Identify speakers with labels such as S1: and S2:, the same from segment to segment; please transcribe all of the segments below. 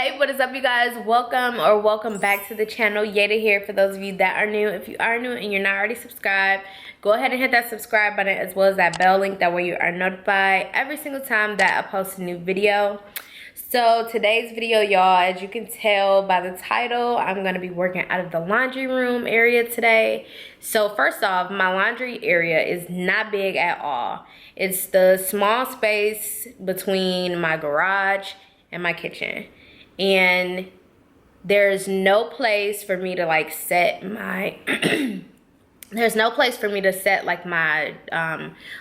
S1: Hey, what is up, you guys? Welcome back to the channel. Yeada here for those of you that are new. If you are new and you're not already subscribed, go ahead and hit that subscribe button as well as that bell link. That way you are notified every single time that I post a new video. So today's video, y'all, as you can tell by the title, I'm going to be working out of the laundry room area today. So first off, my laundry area is not big at all. It's the small space between my garage and my kitchen. And there's no place for me to like set my there's no place for me to set like my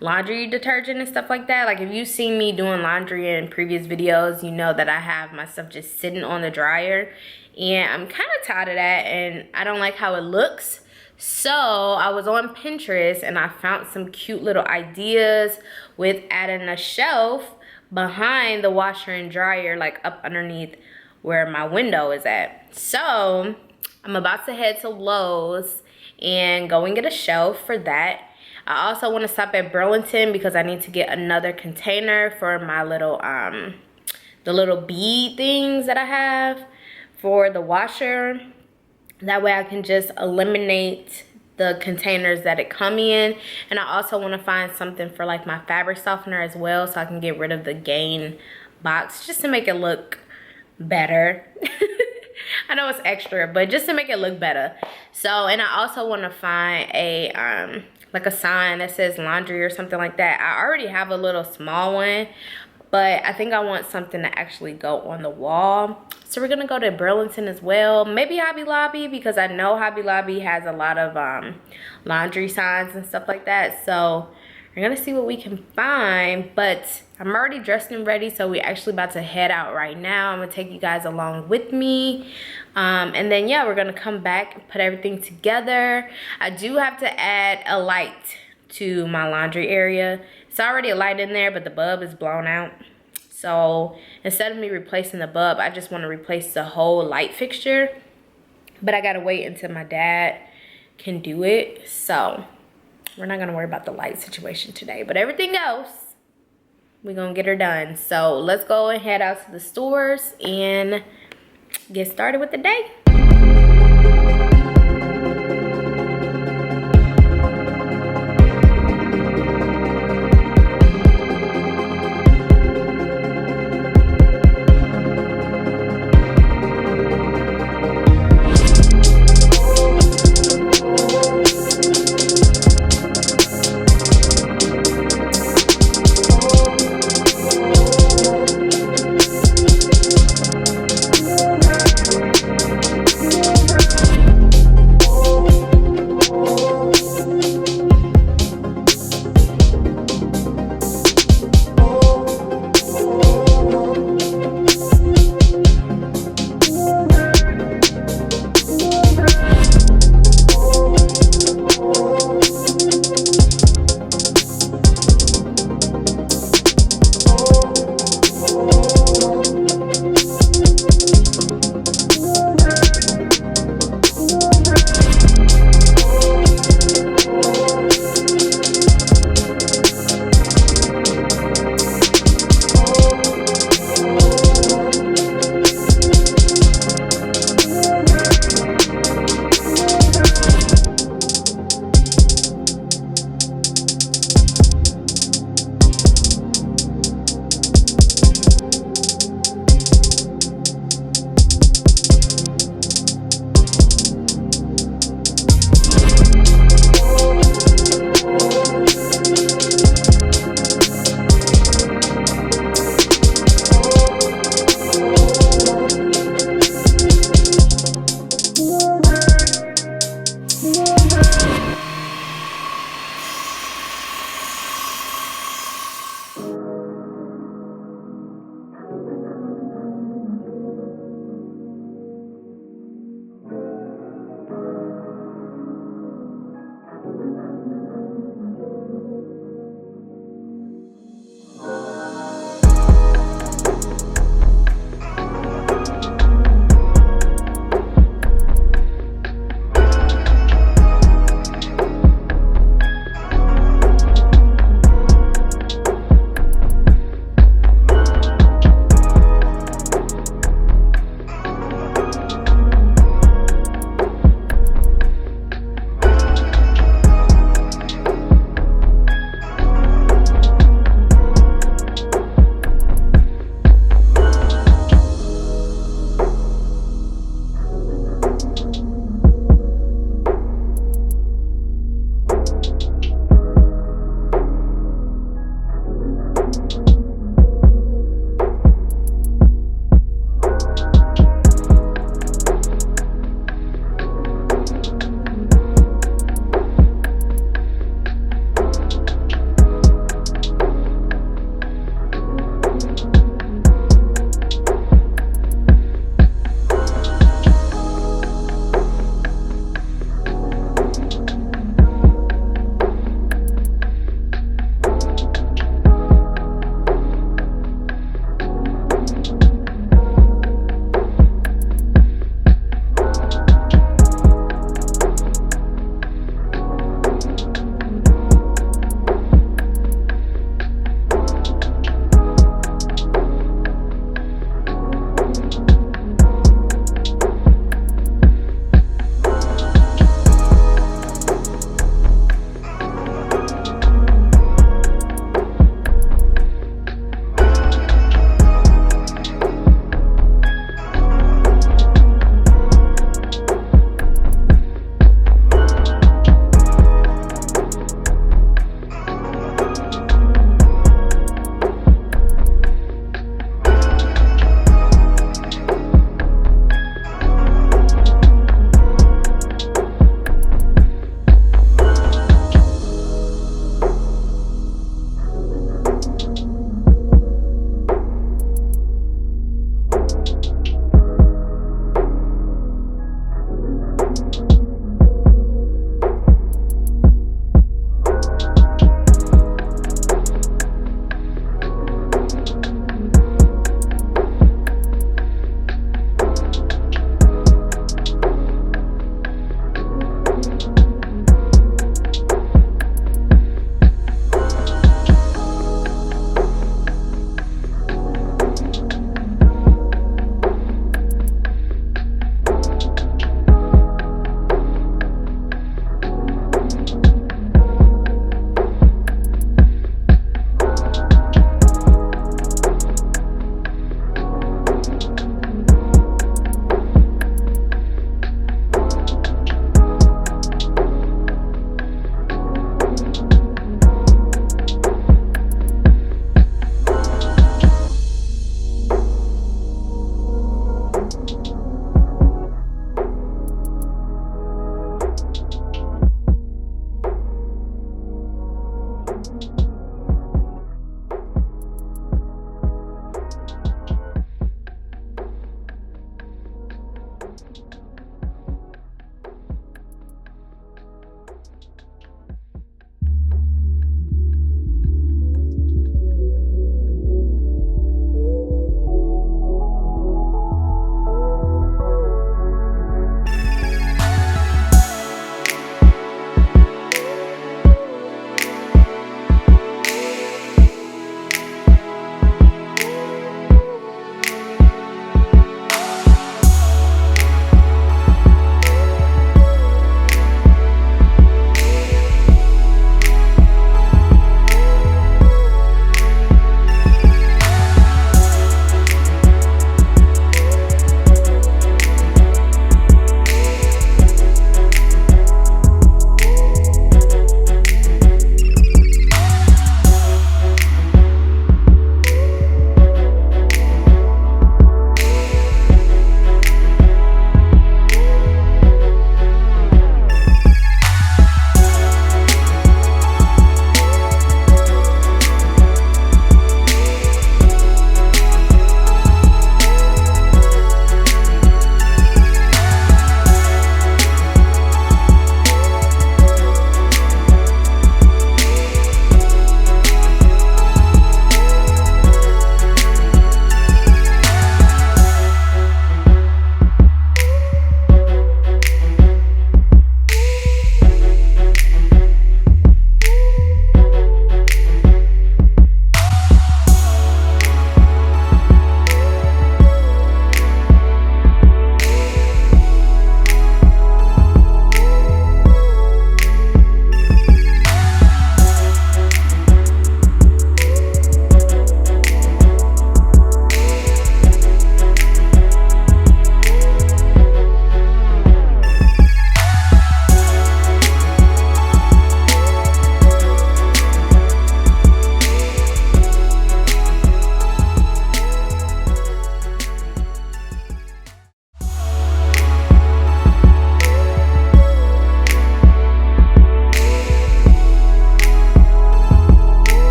S1: laundry detergent and stuff like that. Like if you've seen me doing laundry in previous videos, you know that I have my stuff just sitting on the dryer, and I'm kind of tired of that and I don't like how it looks. So I was on Pinterest and I found some cute little ideas with adding a shelf behind the washer and dryer, like up underneath where my window is at. So I'm about to head to Lowe's and go and get a shelf for that. I also want to stop at Burlington because I need to get another container for my little the little bead things that I have for the washer. That way I can just eliminate the containers that it come in. And I also want to find something for like my fabric softener as well, so I can get rid of the Gain box just to make it look better. I know it's extra, but just to make it look better. So, and I also want to find a like a sign that says laundry or something like that. I already have a little small one, but I think I want something to actually go on the wall. So we're gonna go to Burlington as well, maybe Hobby Lobby, because I know Hobby Lobby has a lot of laundry signs and stuff like that. So we're gonna see what we can find, but I'm already dressed and ready, so we're actually about to head out right now. I'm gonna take you guys along with me, and then yeah, we're gonna come back and put everything together. I do have to add a light to my laundry area. It's already a light in there, but the bulb is blown out. So instead of me replacing the bulb, I just want to replace the whole light fixture, but I gotta wait until my dad can do it. So we're not gonna worry about the light situation today, but everything else, we're gonna get her done. So let's go and head out to the stores and get started with the day.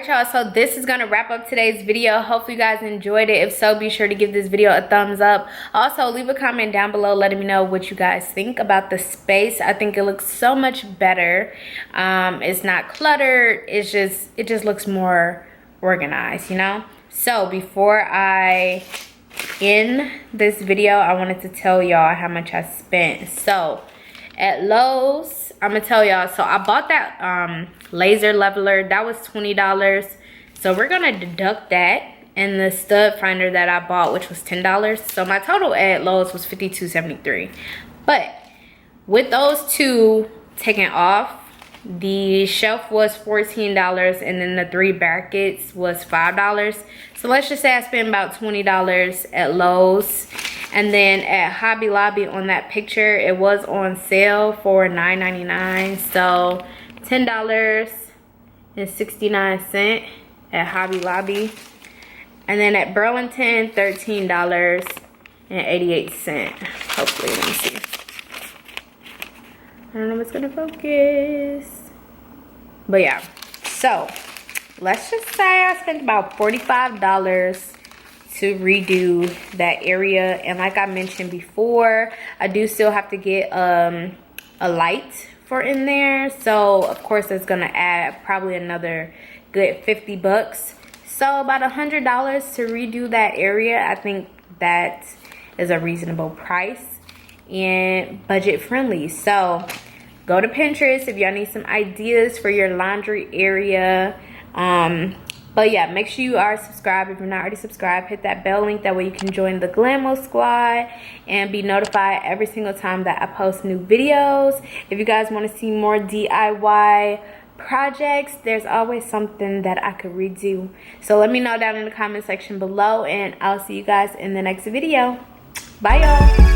S1: right, y'all, so this is gonna wrap up today's video. Hopefully you guys enjoyed it. If so, be sure to give this video a thumbs up. Also, leave a comment down below letting me know what you guys think about the space. I think it looks so much better. It's not cluttered. It just looks more organized, you know. So before I end this video, I wanted to tell y'all how much I spent. So at Lowe's, I'm gonna tell y'all, so I bought that laser leveler. That was $20. So we're gonna deduct that and the stud finder that I bought, which was $10. So my total at Lowe's was $52.73. But with those two taken off, the shelf was $14 and then the 3 brackets was $5. So let's just say I spent about $20 at Lowe's. And then at Hobby Lobby, on that picture, it was on sale for $9.99. So $10.69 at Hobby Lobby. And then at Burlington, $13.88. Hopefully, let me see. I don't know if it's gonna focus. But yeah, so let's just say I spent about $45 to redo that area. And like I mentioned before, I do still have to get a light for in there. So of course it's gonna add probably another good 50 bucks. So about $100 to redo that area. I think that is a reasonable price and budget friendly. So go to Pinterest if y'all need some ideas for your laundry area. But yeah, make sure you are subscribed. If you're not already subscribed, hit that bell link. That way you can join the Glammo squad and be notified every single time that I post new videos. If you guys want to see more DIY projects, there's always something that I could redo. So let me know down in the comment section below, and I'll see you guys in the next video. Bye, y'all.